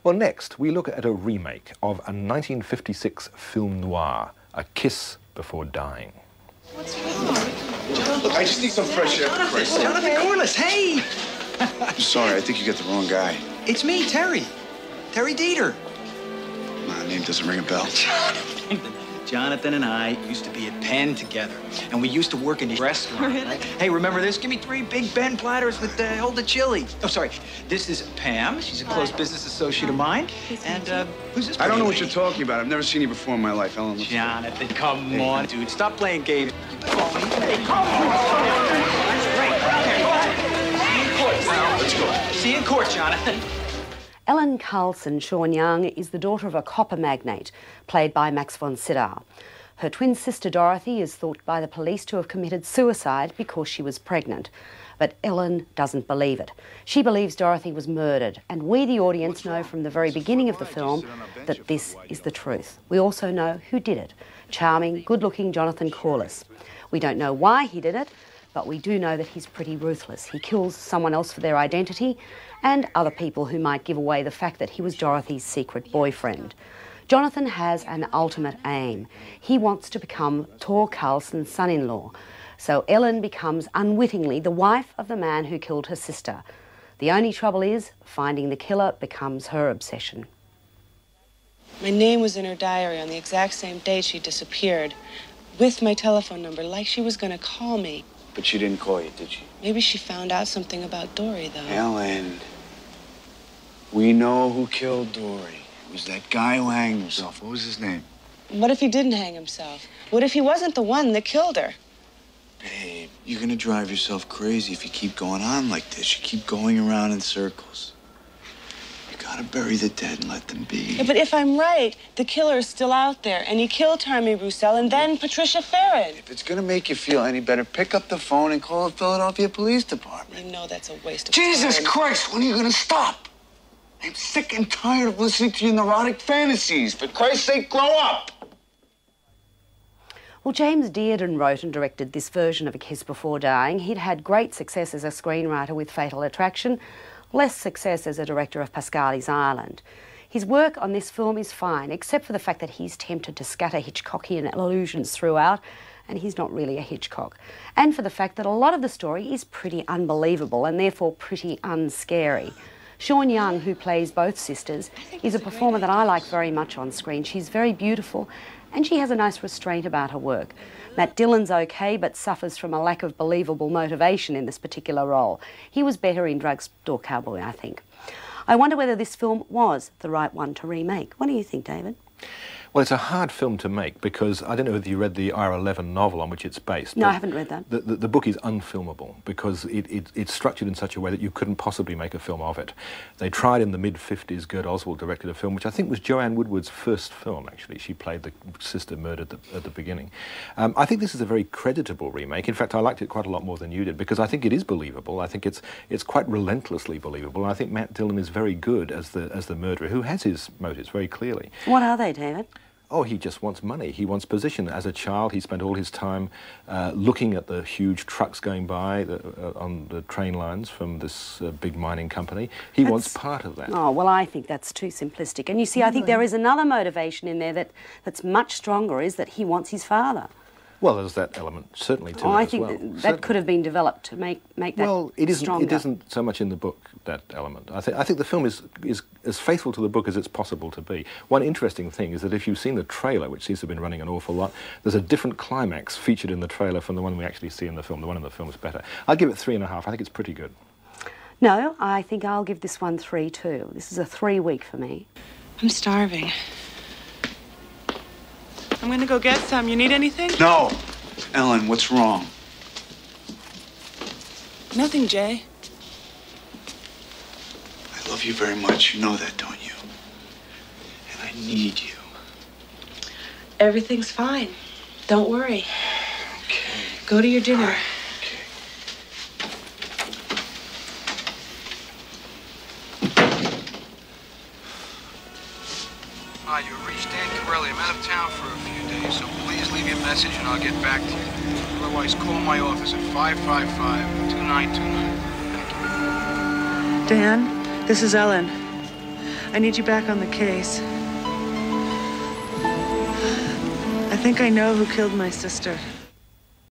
Well, next, we look at a remake of a 1956 film noir, A Kiss Before Dying. What's wrong? Look, I just need some fresh air. Jonathan Corliss, hey! I'm sorry, I think you got the wrong guy. It's me, Terry. Terry Dieter. My name doesn't ring a bell. Jonathan and I used to be at Penn together, and we used to work in a restaurant. Right? Hey, remember this? Give me 3 big Ben platters with hold the chili. Oh, sorry. This is Pam. She's a close business associate of mine. And who's this? I don't know what you're talking about. I've never seen you before in my life, Ellen. Jonathan, come on, dude. Stop playing games. Hey, come on. That's great. Okay, go ahead. Let's go. See you in court, Jonathan. Ellen Carlson, Sean Young, is the daughter of a copper magnate, played by Max von Sydow. Her twin sister Dorothy is thought by the police to have committed suicide because she was pregnant. But Ellen doesn't believe it. She believes Dorothy was murdered, and we, the audience, know from the very beginning of the film that this is the truth. We also know who did it. Charming, good-looking Jonathan Corliss. We don't know why he did it, but we do know that he's pretty ruthless. He kills someone else for their identity and other people who might give away the fact that he was Dorothy's secret boyfriend. Jonathan has an ultimate aim. He wants to become Tor Carlson's son-in-law. So Ellen becomes unwittingly the wife of the man who killed her sister. The only trouble is, finding the killer becomes her obsession. My name was in her diary on the exact same day she disappeared, with my telephone number, like she was going to call me. But she didn't call you, did she? Maybe she found out something about Dory, though. Ellen, we know who killed Dory. It was that guy who hanged himself. What was his name? What if he didn't hang himself? What if he wasn't the one that killed her? Babe, you're gonna drive yourself crazy if you keep going on like this. You keep going around in circles. You gotta bury the dead and let them be. Yeah, but if I'm right, the killer is still out there, and he killed Tommy Roussel and then Patricia Farron. If it's gonna make you feel any better, pick up the phone and call the Philadelphia Police Department. You know that's a waste of Jesus time. Christ, when are you gonna stop? I'm sick and tired of listening to your neurotic fantasies. For Christ's sake, grow up! Well, James Dearden wrote and directed this version of A Kiss Before Dying. He'd had great success as a screenwriter with Fatal Attraction, less success as a director of Pascali's Island. His work on this film is fine, except for the fact that he's tempted to scatter Hitchcockian allusions throughout, and he's not really a Hitchcock. And for the fact that a lot of the story is pretty unbelievable and therefore pretty unscary. Sean Young, who plays both sisters, is a performer that I like very much on screen. She's very beautiful and she has a nice restraint about her work. Matt Dillon's okay, but suffers from a lack of believable motivation in this particular role. He was better in Drugstore Cowboy, I think. I wonder whether this film was the right one to remake. What do you think, David? Well, it's a hard film to make because I don't know whether you read the Ira Levin novel on which it's based. No, I haven't read that. The book is unfilmable because it's structured in such a way that you couldn't possibly make a film of it. They tried in the mid-50s. Gert Oswald directed a film, which I think was Joanne Woodward's first film, actually. She played the sister murdered at the beginning. I think this is a very creditable remake. In fact, I liked it quite a lot more than you did because I think it is believable. I think it's quite relentlessly believable. And I think Matt Dillon is very good as the murderer, who has his motives very clearly. What are they, David? Oh, he just wants money. He wants position. As a child, he spent all his time looking at the huge trucks going by on the train lines from this big mining company. He wants part of that. Oh, well, I think that's too simplistic. And you see, I think there is another motivation in there that's much stronger, is that he wants his father. Well, there's that element, certainly, to it I as think well. that could have been developed to make that well, it isn't, stronger. It isn't so much in the book, that element. I think the film is as faithful to the book as it's possible to be. One interesting thing is that if you've seen the trailer, which seems to have been running an awful lot, there's a different climax featured in the trailer from the one we actually see in the film. The one in the film is better. I'd give it 3.5. I think it's pretty good. No, I think I'll give this one 3 too. This is a 3-week for me. I'm starving. I'm gonna go get some. You need anything? No! Ellen, what's wrong? Nothing, Jay. I love you very much. You know that, don't you? And I need you. Everything's fine. Don't worry. Okay. Go to your dinner. Okay. Hi, you reached Dan Corelli. I'm out of town for a few days, so please leave your message and I'll get back to you. Otherwise, call my office at 555-2929. Thank you. Dan, this is Ellen. I need you back on the case. I think I know who killed my sister.